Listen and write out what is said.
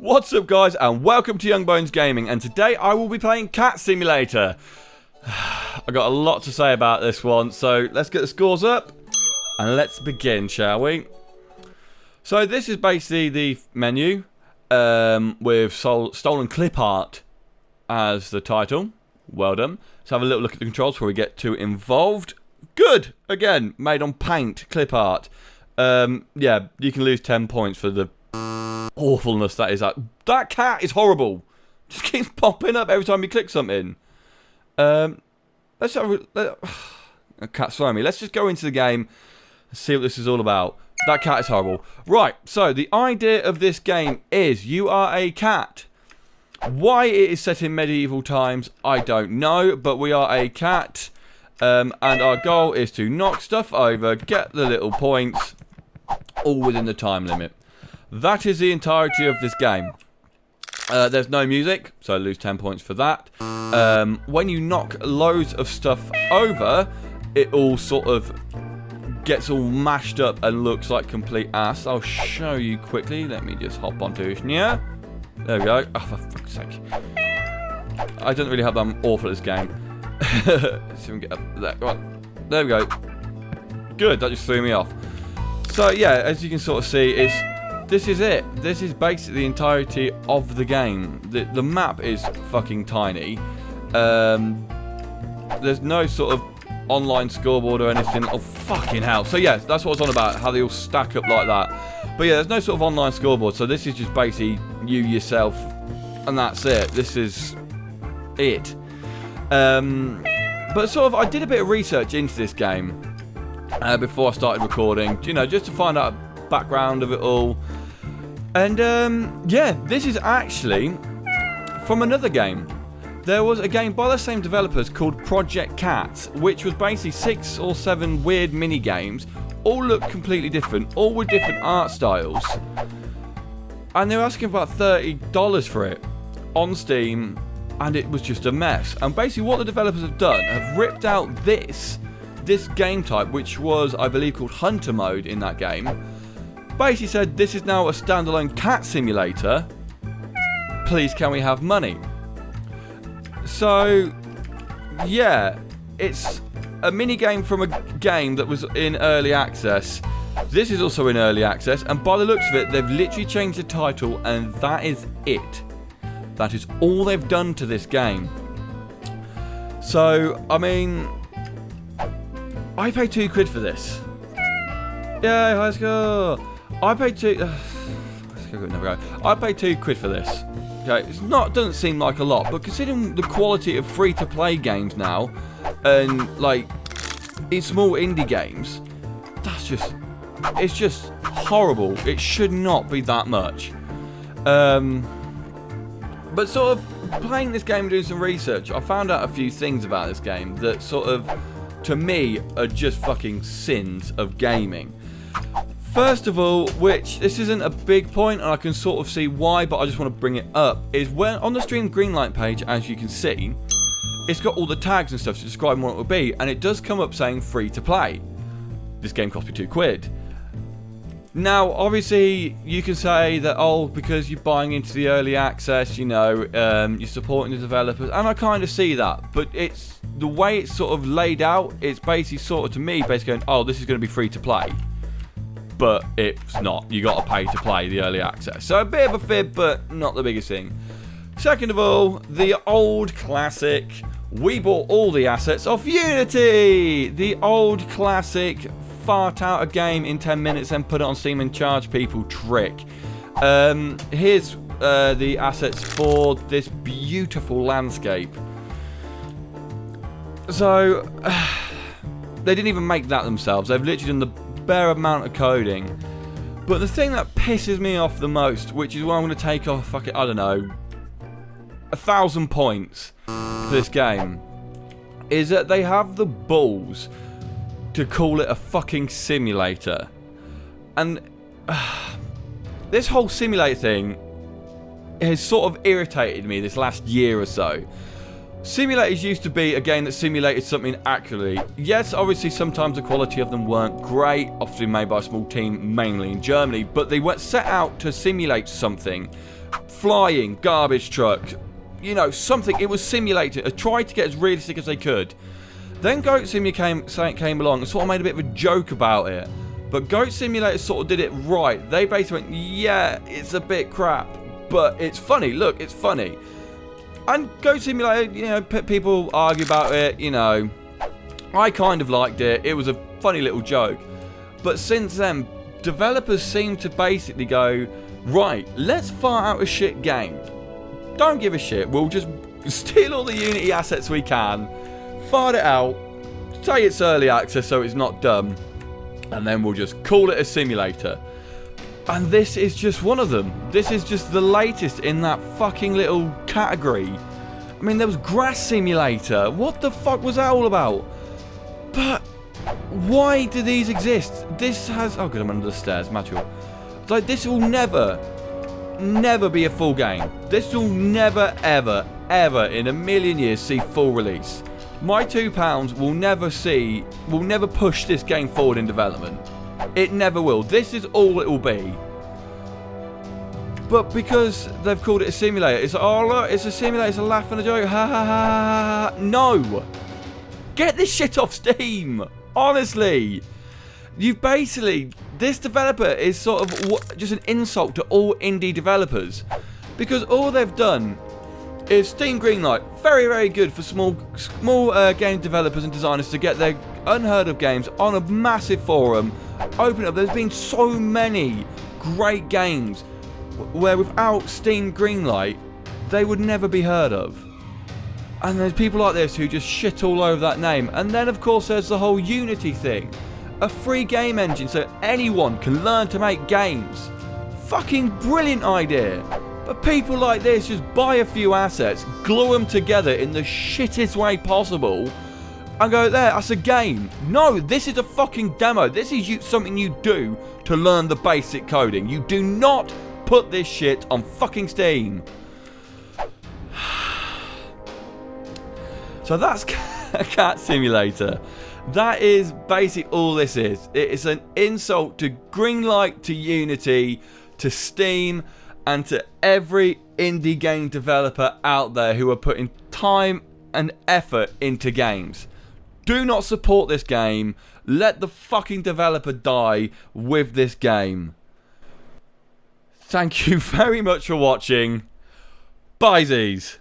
What's up, guys, and welcome to Young Bones Gaming, and today I will be playing Cat Simulator. I got a lot to say about this one, so let's get the scores up and let's begin, shall we? So this is basically the menu with stolen clip art as the title. Well done. Let's have a little look at the controls before we get too involved. Good! Again, made on paint, clip art. Yeah, you can lose 10 points for the awfulness that is. That cat is horrible. Just keeps popping up every time you click something. Let's have a cat's throwing me. Let's just go into the game and see what this is all about. That cat is horrible. Right, so the idea of this game is you are a cat. Why it is set in medieval times, I don't know, but we are a cat. And our goal is to knock stuff over, get the little points, all within the time limit. That is the entirety of this game. There's no music, so I lose 10 points for that. When you knock loads of stuff over, it all sort of gets all mashed up and looks like complete ass. I'll show you quickly. Let me just hop onto it. Yeah. There we go. Oh, for fuck's sake. I don't really have that. I'm awful at this game. Let's see if we can get up there. Right. There we go. Good, that just threw me off. So yeah, as you can sort of see, this is it. This is basically the entirety of the game. The map is fucking tiny. There's no sort of online scoreboard or anything. Oh, fucking hell. So yeah, that's what it's on about, how they all stack up like that. But yeah, there's no sort of online scoreboard, so this is just basically you yourself, and that's it. This is it. But sort of, I did a bit of research into this game before I started recording, you know, just to find out a background of it all. And yeah, this is actually from another game. There was a game by the same developers called Project Cat, which was basically 6 or 7 weird mini games, all look completely different, all with different art styles, and they were asking about $30 for it on Steam. And it was just a mess. And basically what the developers have done, have ripped out this game type, which was, I believe, called Hunter Mode in that game. Basically said, this is now a standalone cat simulator. Please, can we have money? So, yeah, it's a mini game from a game that was in early access. This is also in early access, and by the looks of it, they've literally changed the title, and that is it. That is all they've done to this game. So, I mean, I paid £2 for this. Yay, high score! I paid I paid £2 for this. Okay, doesn't seem like a lot, but considering the quality of free-to-play games now, and like these small indie games, it's just horrible. It should not be that much. But sort of playing this game and doing some research, I found out a few things about this game that sort of, to me, are just fucking sins of gaming. First of all, which this isn't a big point, and I can sort of see why, but I just want to bring it up, is when on the Stream Greenlight page, as you can see, it's got all the tags and stuff to describe what it will be, and it does come up saying free to play. This game cost me £2. Now, obviously, you can say that, oh, because you're buying into the early access, you know, you're supporting the developers, and I kind of see that, but it's the way it's sort of laid out, it's basically sort of, to me, basically going, oh, this is going to be free to play, but it's not. You got to pay to play the early access. So a bit of a fib, but not the biggest thing. Second of all, the old classic, we bought all the assets off Unity! The old classic, fart out a game in 10 minutes and put it on Steam and charge people trick. Here's the assets for this beautiful landscape. So, they didn't even make that themselves. They've literally done the bare amount of coding. But the thing that pisses me off the most, which is why I'm going to take off, I don't know, 1,000 points for this game, is that they have the balls to call it a fucking simulator. And this whole simulator thing has sort of irritated me this last year or so. Simulators used to be a game that simulated something accurately. Yes, obviously sometimes the quality of them weren't great, often made by a small team, mainly in Germany, but they were set out to simulate something flying garbage truck, you know, something. It was simulated. I tried to get as realistic as they could. Then Goat Simulator came along and sort of made a bit of a joke about it. But Goat Simulator sort of did it right. They basically went, yeah, it's a bit crap, but it's funny. Look, it's funny. And Goat Simulator, you know, people argue about it, you know. I kind of liked it. It was a funny little joke. But since then, developers seem to basically go, right, let's fire out a shit game. Don't give a shit. We'll just steal all the Unity assets we can, fire it out, say it's early access so it's not dumb, and then we'll just call it a simulator. And this is just one of them. This is just the latest in that fucking little category. I mean, there was Grass Simulator. What the fuck was that all about? But why do these exist? This has... Oh, good, I'm under the stairs. Mature. It's like, this will never be a full game. This will never, ever, ever in a million years see full release. My £2 will never push this game forward in development. It never will. This is all it will be. But because they've called it a simulator, it's like, oh look, it's a simulator, it's a laugh and a joke, ha ha ha ha. No! Get this shit off Steam! Honestly! You've basically, this developer is sort of just an insult to all indie developers. Because all they've done is Steam Greenlight, very, very good for small game developers and designers to get their unheard of games on a massive forum, open up. There's been so many great games where without Steam Greenlight, they would never be heard of. And there's people like this who just shit all over that name. And then, of course, there's the whole Unity thing. A free game engine so anyone can learn to make games. Fucking brilliant idea. But people like this just buy a few assets, glue them together in the shittest way possible, and go, there, that's a game. No, this is a fucking demo. This is something you do to learn the basic coding. You do not put this shit on fucking Steam. So that's Cat Simulator. That is basically all this is. It is an insult to Greenlight, to Unity, to Steam, and to every indie game developer out there who are putting time and effort into games. Do not support this game. Let the fucking developer die with this game. Thank you very much for watching. Bye, Z's.